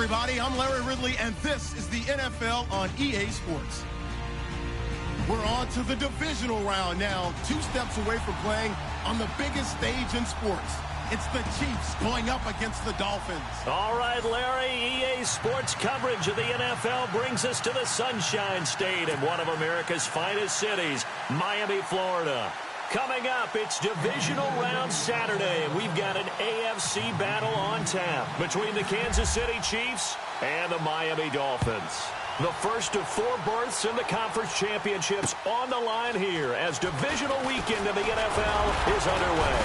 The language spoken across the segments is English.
everybody. I'm Larry Ridley, and this is the NFL on EA Sports. We're on to the divisional round now, 2 steps away from playing on the biggest stage in sports. It's the Chiefs going up against the Dolphins. All right, Larry, EA Sports coverage of the NFL brings us to the Sunshine State in one of America's finest cities, Miami, Florida. Coming up, it's divisional round Saturday, and we've got an AFC battle on tap between the Kansas City Chiefs and the Miami Dolphins. The first of 4 berths in the conference championships on the line here as divisional weekend in the NFL is underway.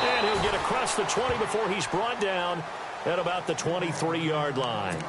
And he'll get across the 20 before he's brought down at about the 23-yard line.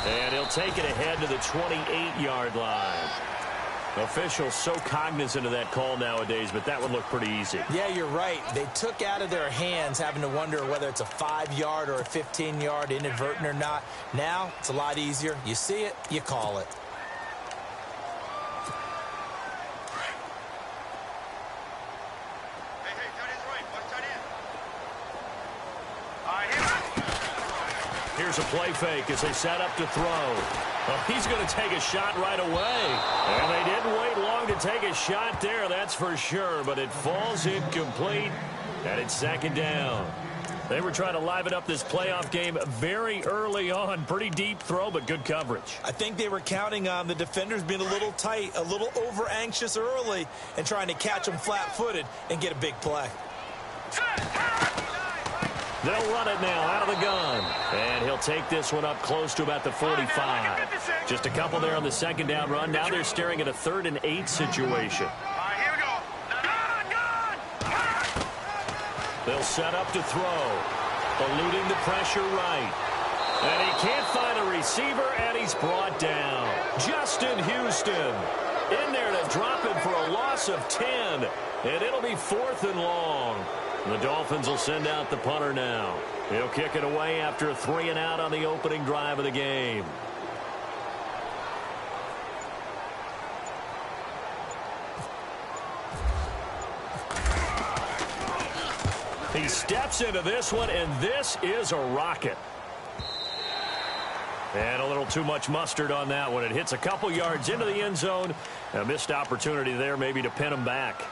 And he'll take it ahead to the 28-yard line. Officials so cognizant of that call nowadays, but that would look pretty easy. Yeah, you're right. They took out of their hands having to wonder whether it's a 5-yard or a 15-yard, inadvertent or not. Now, it's a lot easier. You see it, you call it. Here's a play fake as they set up to throw. Well, he's going to take a shot right away. And they didn't wait long to take a shot there, that's for sure. But it falls incomplete, and it's second down. They were trying to liven up this playoff game very early on. Pretty deep throw, but good coverage. I think they were counting on the defenders being a little tight, a little over-anxious early, and trying to catch them flat-footed and get a big play. They'll run it now out of the gun. And he'll take this one up close to about the 45. Just a couple there on the second down run. Now they're staring at a 3rd and 8 situation. They'll set up to throw. Eluding the pressure right. And he can't find a receiver, and he's brought down. Justin Houston in there to drop him for a loss of 10. And it'll be 4th and long. The Dolphins will send out the punter now. He'll kick it away after a 3 and out on the opening drive of the game. He steps into this one, and this is a rocket. And a little too much mustard on that one. It hits a couple yards into the end zone. A missed opportunity there maybe to pin him back.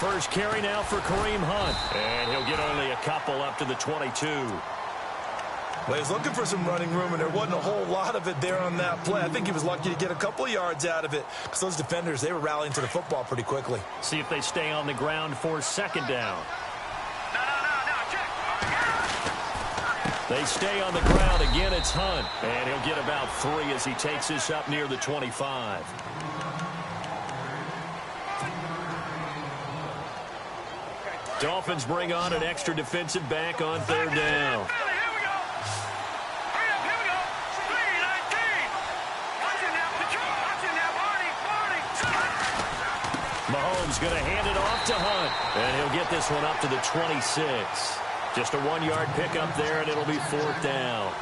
First carry now for Kareem Hunt. And he'll get only a couple up to the 22. Well, he was looking for some running room, and there wasn't a whole lot of it there on that play. I think he was lucky to get a couple yards out of it because those defenders, they were rallying to the football pretty quickly. See if they stay on the ground for second down. They stay on the ground. Again, it's Hunt. And he'll get about 3 as he takes this up near the 25. Dolphins bring on an extra defensive back on 3rd down. Mahomes going to hand it off to Hunt. And he'll get this one up to the 26. Just a 1-yard pickup there, and it'll be 4th down.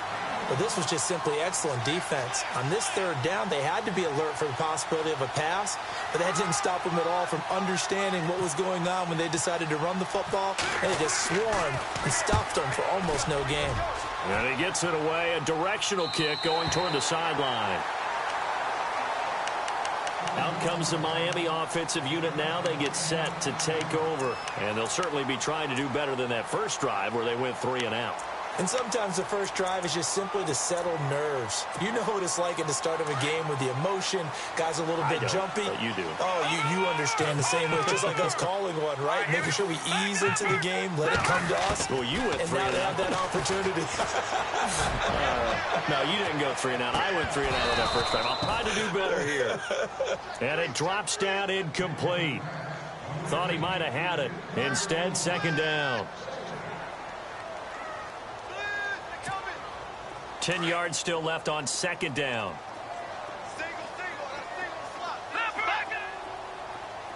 But this was just simply excellent defense. On this 3rd down, they had to be alert for the possibility of a pass, but that didn't stop them at all from understanding what was going on when they decided to run the football. They just swarmed and stopped them for almost no gain. And he gets it away, a directional kick going toward the sideline. Out comes the Miami offensive unit now. They get set to take over, and they'll certainly be trying to do better than that first drive where they went 3 and out. And sometimes the first drive is just simply to settle nerves. You know what it's like at the start of a game with the emotion. Guys a little bit jumpy. But you do. Oh, you understand the same way. It's just like us calling one, right? Making sure we ease into the game, let it come to us. Well, you went 3 and now they have that opportunity. No, you didn't go 3 and out. I went 3 and out on that first time. I'll try to do better here. And it drops down incomplete. Thought he might have had it. Instead, second down. 10 yards still left on second down.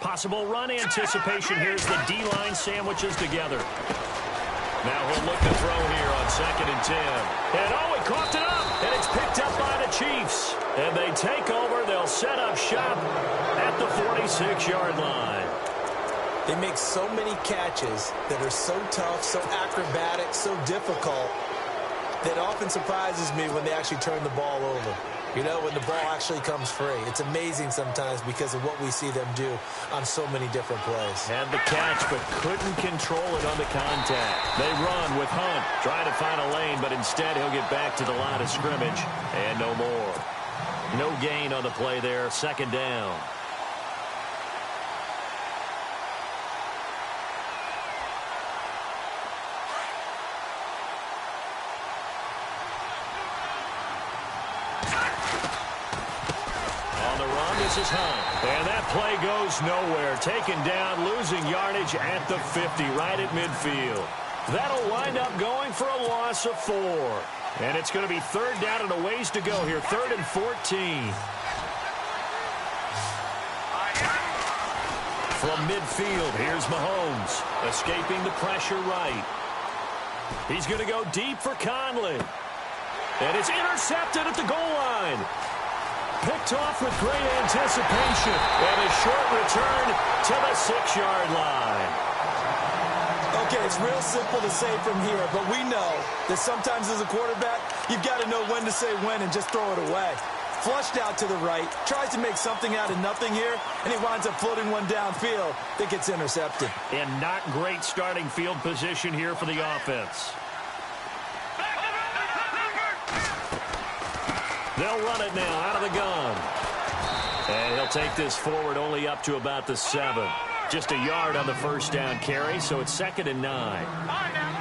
Possible run anticipation. Here's the D-line sandwiches together. Now he'll look to throw here on 2nd and 10. And he coughed it up. And it's picked up by the Chiefs. And they take over. They'll set up shop at the 46-yard line. They make so many catches that are so tough, so acrobatic, so difficult. That often surprises me when they actually turn the ball over. You know, when the ball actually comes free. It's amazing sometimes because of what we see them do on so many different plays. Had the catch, but couldn't control it on the contact. They run with Hunt, trying to find a lane, but instead he'll get back to the line of scrimmage, and no more. No gain on the play there, second down. This is Hunt. And that play goes nowhere. Taken down, losing yardage at the 50, right at midfield. That'll wind up going for a loss of 4. And it's going to be third down and a ways to go here. 3rd and 14. From midfield, here's Mahomes. Escaping the pressure right. He's going to go deep for Conley. And it's intercepted at the goal line. Picked off with great anticipation. And a short return to the 6-yard line. Okay, it's real simple to say from here, but we know that sometimes as a quarterback, you've got to know when to say when and just throw it away. Flushed out to the right, tries to make something out of nothing here, and he winds up floating one downfield that gets intercepted. And not great starting field position here for the offense. They'll run it now out of the gun. And he'll take this forward only up to about the 7. Just a yard on the first down carry, so it's 2nd and 9.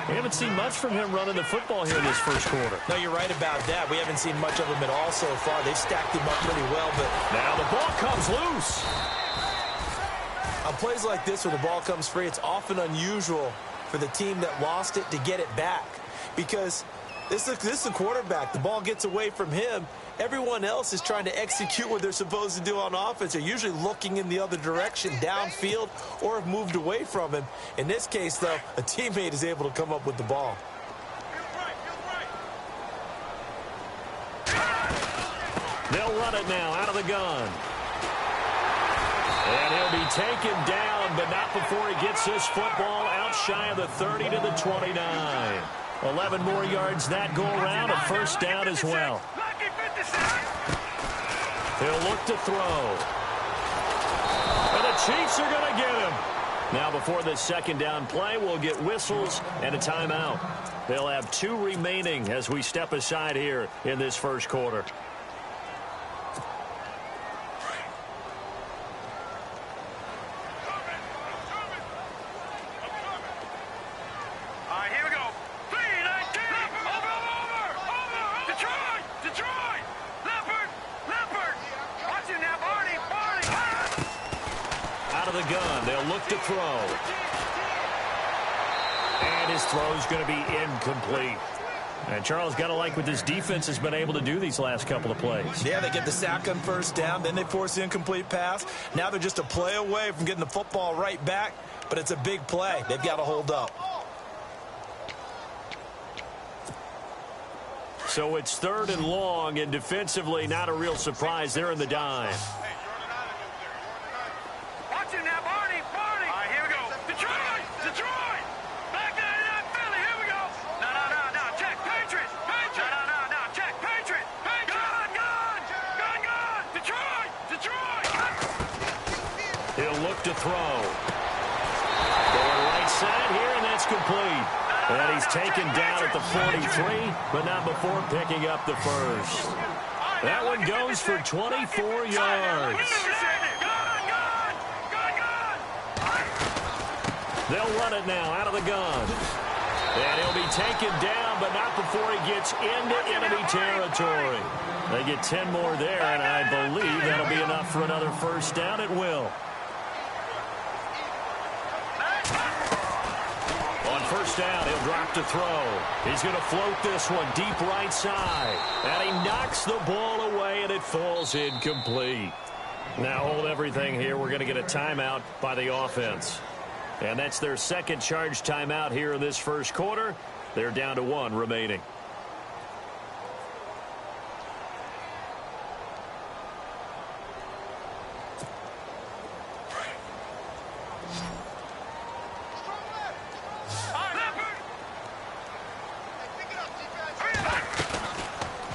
We haven't seen much from him running the football here in this first quarter. No, you're right about that. We haven't seen much of him at all so far. They've stacked him up pretty well, but now the ball comes loose. On plays like this where the ball comes free, it's often unusual for the team that lost it to get it back because this is a quarterback. The ball gets away from him. Everyone else is trying to execute what they're supposed to do on offense. They're usually looking in the other direction, downfield, or have moved away from him. In this case, though, a teammate is able to come up with the ball. They'll run it now out of the gun. And he'll be taken down, but not before he gets this football out shy of the 30 to the 29. 11 more yards that go around, a first down as well. He'll look to throw. And the Chiefs are going to get him. Now before this second down play, we'll get whistles and a timeout. They'll have 2 remaining as we step aside here in this first quarter. To throw. And his throw's going to be incomplete. And Charles, got to like what this defense has been able to do these last couple of plays. Yeah, they get the sack on first down, then they force the incomplete pass. Now they're just a play away from getting the football right back, but it's a big play. They've got to hold up. So it's 3rd and long, and defensively not a real surprise. They're in the dime. To throw. Going right side here, and that's complete. And he's taken down at the 43, but not before picking up the first. That one goes for 24 yards. They'll run it now out of the gun. And he'll be taken down, but not before he gets into enemy territory. They get 10 more there, and I believe that'll be enough for another first down. It will. On first down, he'll drop to throw. He's going to float this one deep right side. And he knocks the ball away, and it falls incomplete. Now hold everything here. We're going to get a timeout by the offense. And that's their second charge timeout here in this first quarter. They're down to 1 remaining.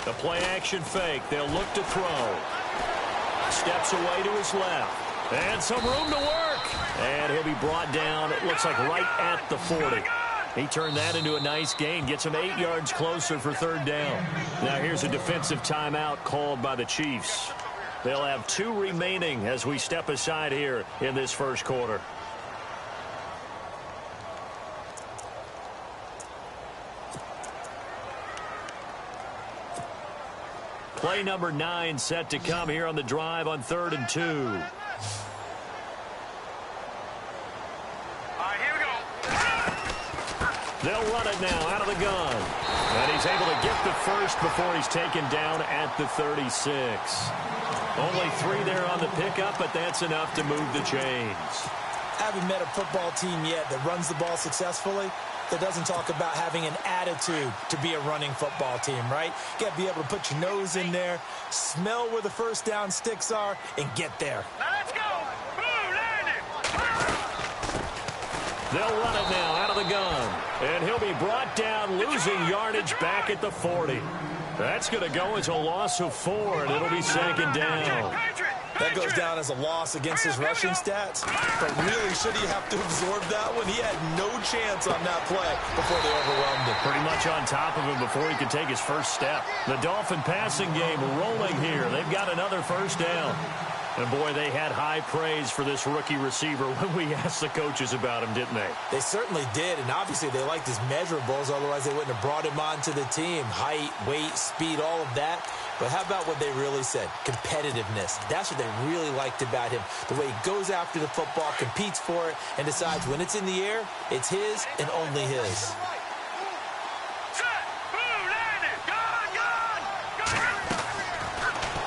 The play-action fake. They'll look to throw. Steps away to his left. And some room to work. And he'll be brought down, it looks like, right at the 40. He turned that into a nice gain. Gets him 8 yards closer for third down. Now here's a defensive timeout called by the Chiefs. They'll have 2 remaining as we step aside here in this first quarter. Play number 9 set to come here on the drive on 3rd and 2. They'll run it now out of the gun. And he's able to get the first before he's taken down at the 36. Only 3 there on the pickup, but that's enough to move the chains. I haven't met a football team yet that runs the ball successfully that doesn't talk about having an attitude to be a running football team, right? You got to be able to put your nose in there, smell where the first down sticks are, and get there. Now let's go. Boom, landed. They'll run it now out of the gun. And he'll be brought down, losing yardage back at the 40. That's going to go as a loss of 4, and it'll be second down. That goes down as a loss against his rushing stats. But really, should he have to absorb that one? He had no chance on that play before they overwhelmed him. Pretty much on top of him before he could take his first step. The Dolphin passing game rolling here. They've got another first down. And, boy, they had high praise for this rookie receiver when we asked the coaches about him, didn't they? They certainly did, and obviously they liked his measurables. Otherwise, they wouldn't have brought him onto the team. Height, weight, speed, all of that. But how about what they really said? Competitiveness. That's what they really liked about him. The way he goes after the football, competes for it, and decides when it's in the air, it's his and only his.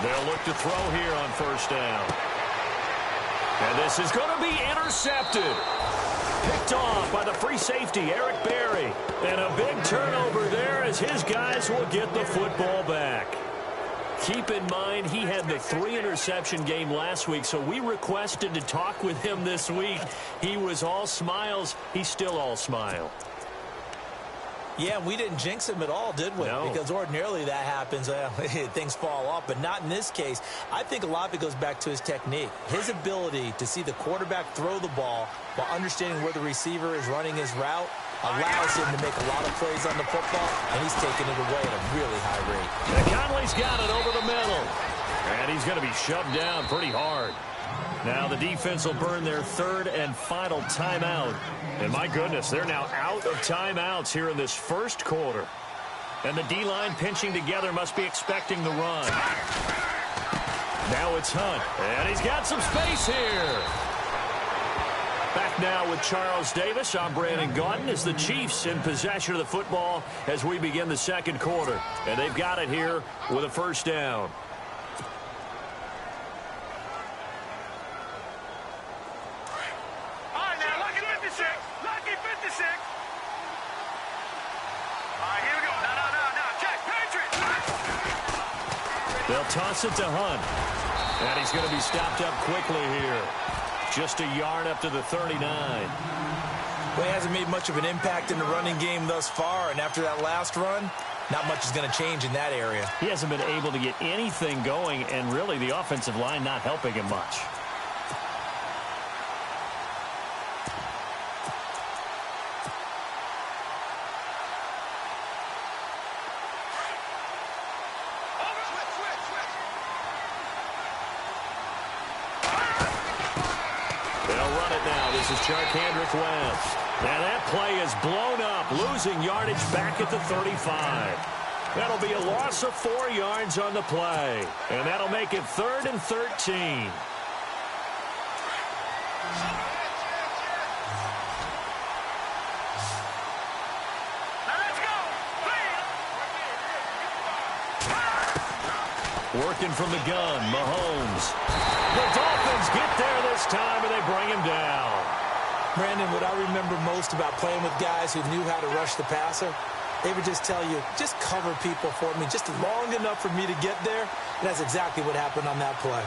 They'll look to throw here on first down. And this is going to be intercepted. Picked off by the free safety, Eric Berry. And a big turnover there as his guys will get the football back. Keep in mind, he had the 3-interception game last week, so we requested to talk with him this week. He was all smiles. He's still all smile. Yeah, we didn't jinx him at all, did we? No. Because ordinarily that happens. Things fall off, but not in this case. I think a lot of it goes back to his technique. His ability to see the quarterback throw the ball while understanding where the receiver is running his route allows him to make a lot of plays on the football, and he's taking it away at a really high rate. And Conley's got it over the middle. And he's going to be shoved down pretty hard. Now the defense will burn their 3rd and final timeout. And my goodness, they're now out of timeouts here in this first quarter. And the D-line pinching together must be expecting the run. Now it's Hunt. And he's got some space here. Back now with Charles Davis. I'm Brandon Gaudin as the Chiefs in possession of the football as we begin the second quarter. And they've got it here with a first down. They'll toss it to Hunt. And he's going to be stopped up quickly here. Just a yard up to the 39. Well, he hasn't made much of an impact in the running game thus far, and after that last run, not much is going to change in that area. He hasn't been able to get anything going, and really the offensive line not helping him much. now. This is Charkandrick West. And that play is blown up, losing yardage back at the 35. That'll be a loss of 4 yards on the play. And that'll make it 3rd and 13. Working from the gun, Mahomes. The Dolphins get there this time, and they bring him down. Brandon, what I remember most about playing with guys who knew how to rush the passer, they would just tell you, just cover people for me, just long enough for me to get there. And that's exactly what happened on that play.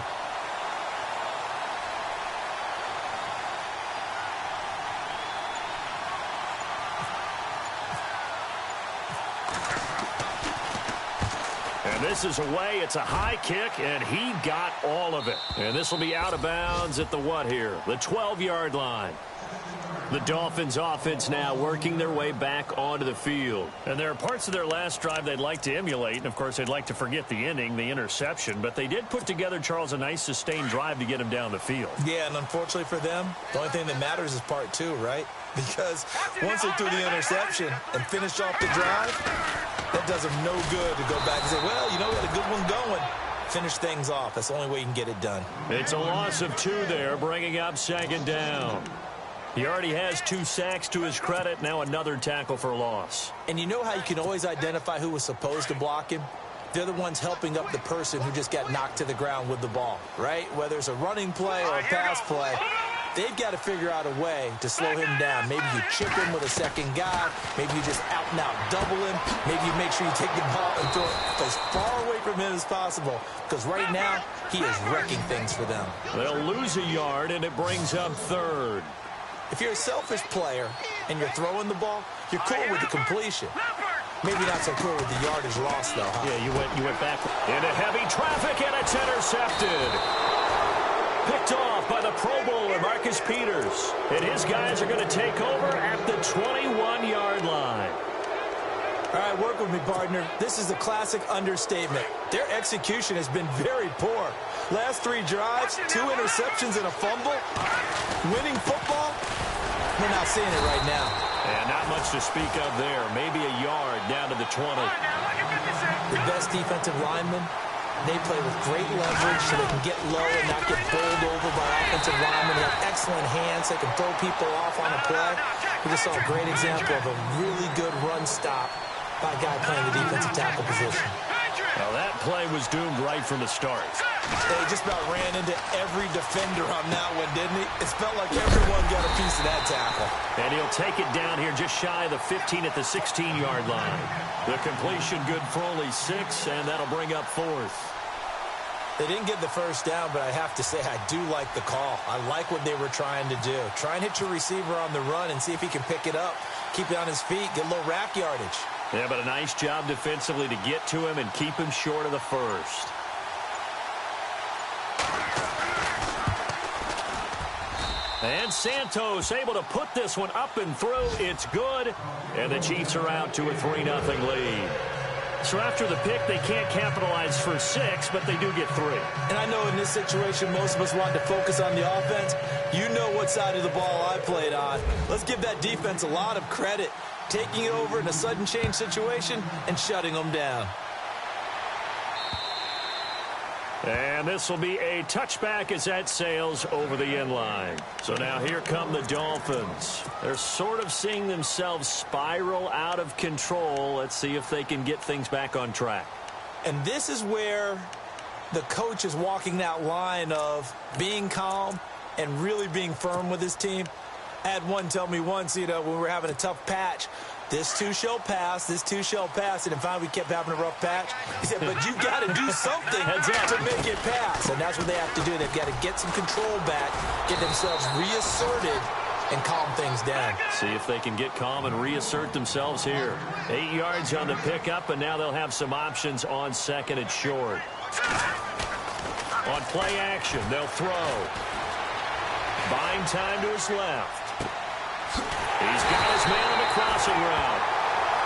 And this is away. It's a high kick, and he got all of it. And this will be out of bounds at the what here? The 12-yard line. The Dolphins offense now working their way back onto the field. And there are parts of their last drive they'd like to emulate. And, of course, they'd like to forget the ending, the interception. But they did put together, Charles, a nice sustained drive to get him down the field. Yeah, and unfortunately for them, the only thing that matters is part 2, right? Because once they threw the interception and finished off the drive, that does them no good to go back and say, well, you know, we had a good one going. Finish things off. That's the only way you can get it done. It's a loss of 2 there, bringing up 2nd down. He already has 2 sacks to his credit. Now another tackle for loss. And you know how you can always identify who was supposed to block him? They're the ones helping up the person who just got knocked to the ground with the ball, right? Whether it's a running play or a pass play, they've got to figure out a way to slow him down. Maybe you chip him with a second guy. Maybe you just out-and-out double him. Maybe you make sure you take the ball and throw it as far away from him as possible. Because right now, he is wrecking things for them. They'll lose a yard, and it brings up 3rd. If you're a selfish player and you're throwing the ball, you're cool with the completion. Maybe not so cool with the yardage loss, though, huh? Yeah, you went back into heavy traffic, and it's intercepted. Picked off by the Pro Bowler, Marcus Peters. And his guys are going to take over at the 21-yard line. All right, work with me, partner. This is a classic understatement. Their execution has been very poor. Last 3 drives, 2 interceptions and a fumble. Winning football, we're not seeing it right now. And not much to speak of there. Maybe a yard down to the 20. The best defensive linemen, they play with great leverage so they can get low and not get bowled over by offensive linemen. They have excellent hands. They can throw people off on a play. We just saw a great example of a really good run stop by a guy playing the defensive tackle position. Well, that play was doomed right from the start. They just about ran into every defender on that one, didn't he? It felt like everyone got a piece of that tackle. And he'll take it down here just shy of the 15 at the 16-yard line. The completion good for only 6, and that'll bring up 4th. They didn't get the first down, but I have to say I do like the call. I like what they were trying to do. Try and hit your receiver on the run and see if he can pick it up. Keep it on his feet, get a little rack yardage. Yeah, but a nice job defensively to get to him and keep him short of the first. And Santos able to put this one up and through. It's good. And the Chiefs are out to a 3-0 lead. So after the pick, they can't capitalize for 6, but they do get 3. And I know in this situation, most of us want to focus on the offense. You know what side of the ball I played on. Let's give that defense a lot of credit. Taking it over in a sudden change situation and shutting them down. And this will be a touchback as that sails over the end line. So now here come the Dolphins. They're sort of seeing themselves spiral out of control. Let's see if they can get things back on track. And this is where the coach is walking that line of being calm and really being firm with his team. I had one tell me once, when we were having a tough patch, this too shall pass, this too shall pass. And then finally we kept having a rough patch. He said, but you got to do something to make it pass. And that's what they have to do. They've got to get some control back, get themselves reasserted, and calm things down. See if they can get calm and reassert themselves here. 8 yards on the pickup, and now they'll have some options on 2nd and short. On play action, they'll throw. Buying time to his left. He's got his man on the crossing route.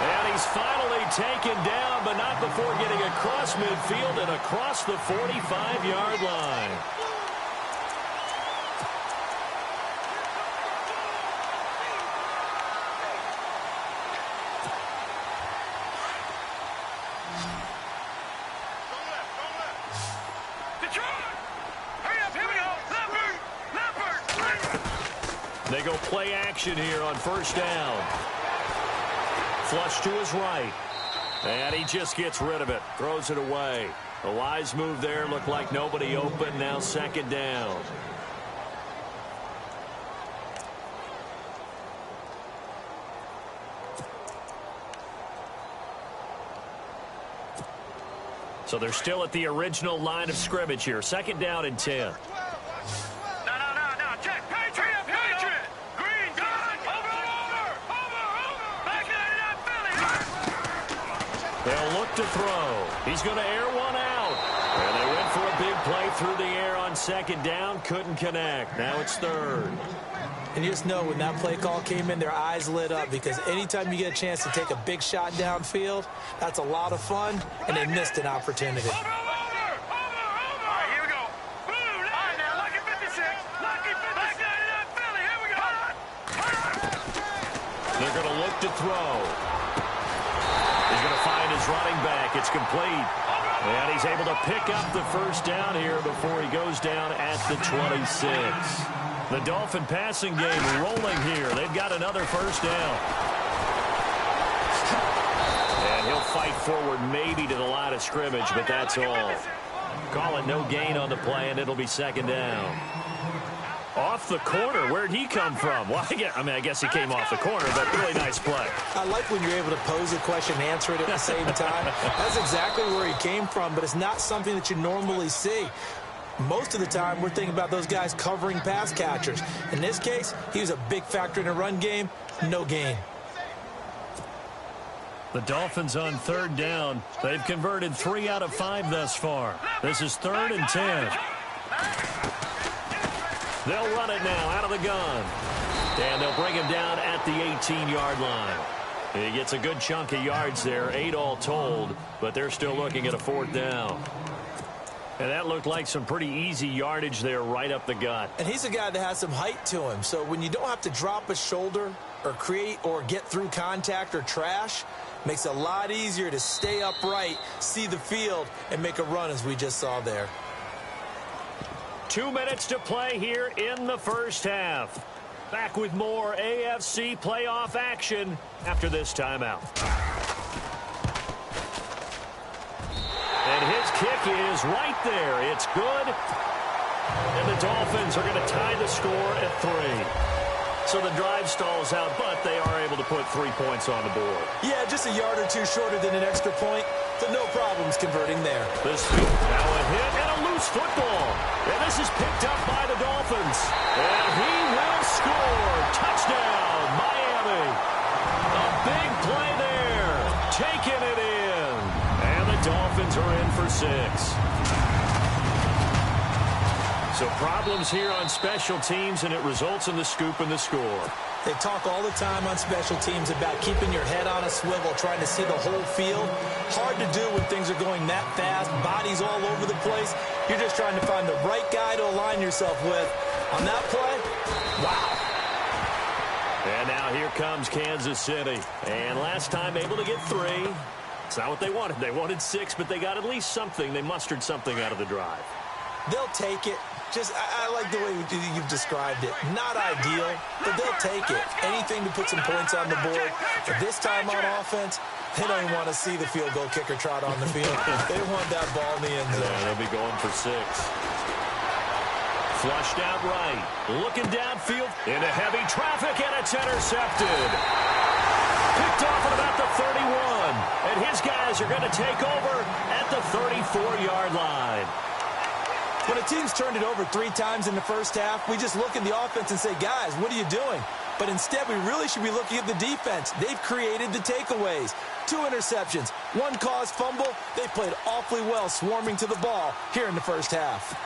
And he's finally taken down, but not before getting across midfield and across the 45-yard line. go play action here on first down. Flush to his right. And he just gets rid of it. Throws it away. A wise move there. Looked like nobody open. Now second down. So they're still at the original line of scrimmage here. Second down and 10. No, check. Patriot. Green, gun. Over. Back in Philly. They'll look to throw. He's going to air one out. And they went for a big play through the air on second down. Couldn't connect. Now it's third. And you just know when that play call came in, their eyes lit up, because anytime you get a chance to take a big shot downfield, that's a lot of fun, and they missed an opportunity. Over. All right, here we go. Blue, all right, now, lucky 56. Lucky 56. Back in Philly. Here we go. They're going to look to throw. He's going to find his running back. It's complete. And he's able to pick up the first down here before he goes down at the 26. The Dolphin passing game rolling here. They've got another first down. And he'll fight forward maybe to the line of scrimmage, but that's all. Call it no gain on the play, and it'll be second down. Off the corner. Where'd he come from? Well, I guess he came off the corner, but really nice play. I like when you're able to pose a question and answer it at the same time. That's exactly where he came from, but it's not something that you normally see. Most of the time, we're thinking about those guys covering pass catchers. In this case, he was a big factor in the run game. No gain. The Dolphins on third down. They've converted 3 out of 5 thus far. This is 3rd and 10. They'll run it now out of the gun. And they'll bring him down at the 18-yard line. He gets a good chunk of yards there, 8 all told, but they're still looking at a 4th down. And that looked like some pretty easy yardage there right up the gut. And he's a guy that has some height to him. So when you don't have to drop a shoulder or create or get through contact or trash, makes it a lot easier to stay upright, see the field, and make a run as we just saw there. 2 minutes to play here in the first half. Back with more AFC playoff action after this timeout. And his kick is right there. It's good. And the Dolphins are going to tie the score at 3. So the drive stalls out, but they are able to put 3 points on the board. Yeah, just a yard or two shorter than an extra point, but no problems converting there. This now a hit and a loose football. And this is picked up by the Dolphins. And he will score. Touchdown, Miami. A big play there. Taking it in. And the Dolphins are in for 6. So problems here on special teams, and it results in the scoop and the score. They talk all the time on special teams about keeping your head on a swivel, trying to see the whole field. Hard to do when things are going that fast, bodies all over the place. You're just trying to find the right guy to align yourself with. On that play, wow. And now here comes Kansas City. And last time able to get 3. It's not what they wanted. They wanted 6, but they got at least something. They mustered something out of the drive. They'll take it. Just, I like the way you've described it. Not ideal, but they'll take it. Anything to put some points on the board. But this time on offense, they don't even want to see the field goal kicker trot on the field. They want that ball in the end zone. Yeah, they'll be going for 6. Flushed out right. Looking downfield into heavy traffic, and it's intercepted. Picked off at about the 31. And his guys are going to take over at the 34-yard line. When a team's turned it over 3 times in the first half, we just look at the offense and say, guys, what are you doing? But instead, we really should be looking at the defense. They've created the takeaways. 2 interceptions, 1 caused fumble. They played awfully well swarming to the ball here in the first half.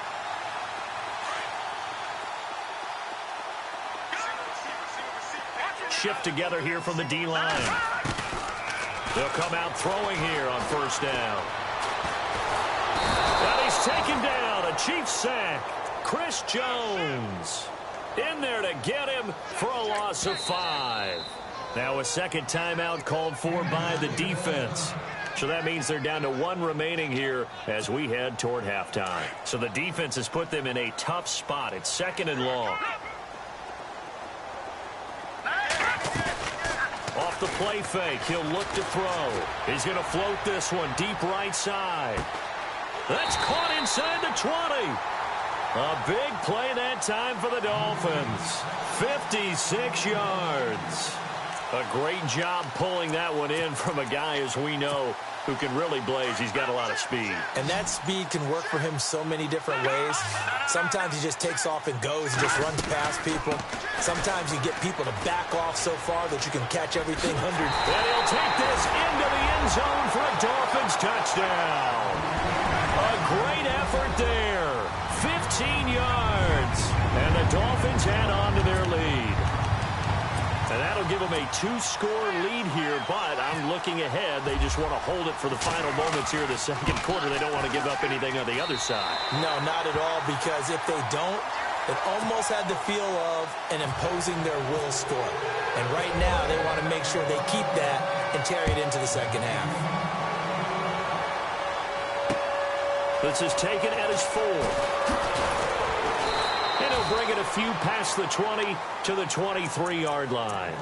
Shift together here from the D-line. They'll come out throwing here on first down. And he's taken down. A Chiefs sack. Chris Jones in there to get him for a loss of 5. Now a second timeout called for by the defense. So that means they're down to 1 remaining here as we head toward halftime. So the defense has put them in a tough spot. It's 2nd and long. off the play fake. He'll look to throw. He's going to float this one deep right side. That's caught inside the 20. A big play that time for the Dolphins. 56 yards. A great job pulling that one in from a guy, as we know, who can really blaze. He's got a lot of speed. And that speed can work for him so many different ways. Sometimes he just takes off and goes and just runs past people. Sometimes you get people to back off so far that you can catch everything 100. And he'll take this into the end zone for a Dolphins touchdown. A great effort there. 15 yards. And the Dolphins add on to their lead. And that'll give them a 2-score lead here, but I'm looking ahead. They just want to hold it for the final moments here in the second quarter. They don't want to give up anything on the other side. No, not at all, because if they don't, it almost had the feel of an imposing their will score. And right now, they want to make sure they keep that and carry it into the second half. This is taken at his 4. And he'll bring it a few past the 20 to the 23-yard line.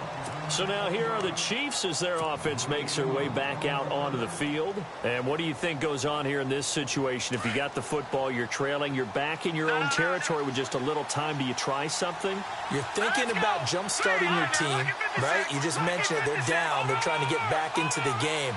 So now here are the Chiefs as their offense makes their way back out onto the field. And what do you think goes on here in this situation? If you got the football, you're trailing, you're back in your own territory with just a little time. Do you try something? You're thinking about jump-starting your team, right? You just mentioned it. They're down. They're trying to get back into the game.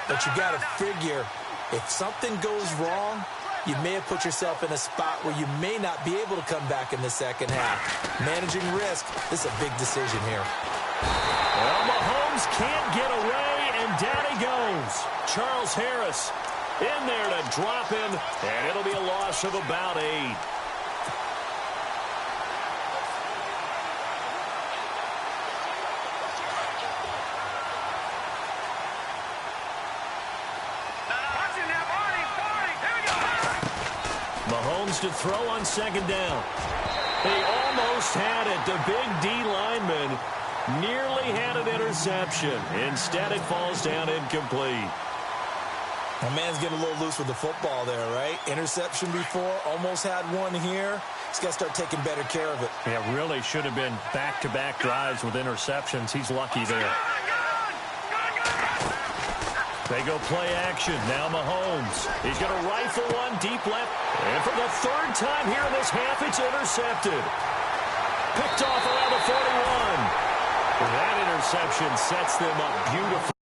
But you got to figure, if something goes wrong, you may have put yourself in a spot where you may not be able to come back in the second half. Managing risk, this is a big decision here. Well, Mahomes can't get away, and down he goes. Charles Harris in there to drop him, and it'll be a loss of about 8. Mahomes to throw on second down. They almost had it. The big D lineman nearly had an interception. Instead, it falls down incomplete. My man's getting a little loose with the football there, right? Interception before, almost had one here. He's got to start taking better care of it. Yeah, really should have been back-to-back drives with interceptions. He's lucky there. They go play action. Now Mahomes. He's going to rifle one deep left. And for the third time here in this half, it's intercepted. Picked off around the 41. That interception sets them up beautifully.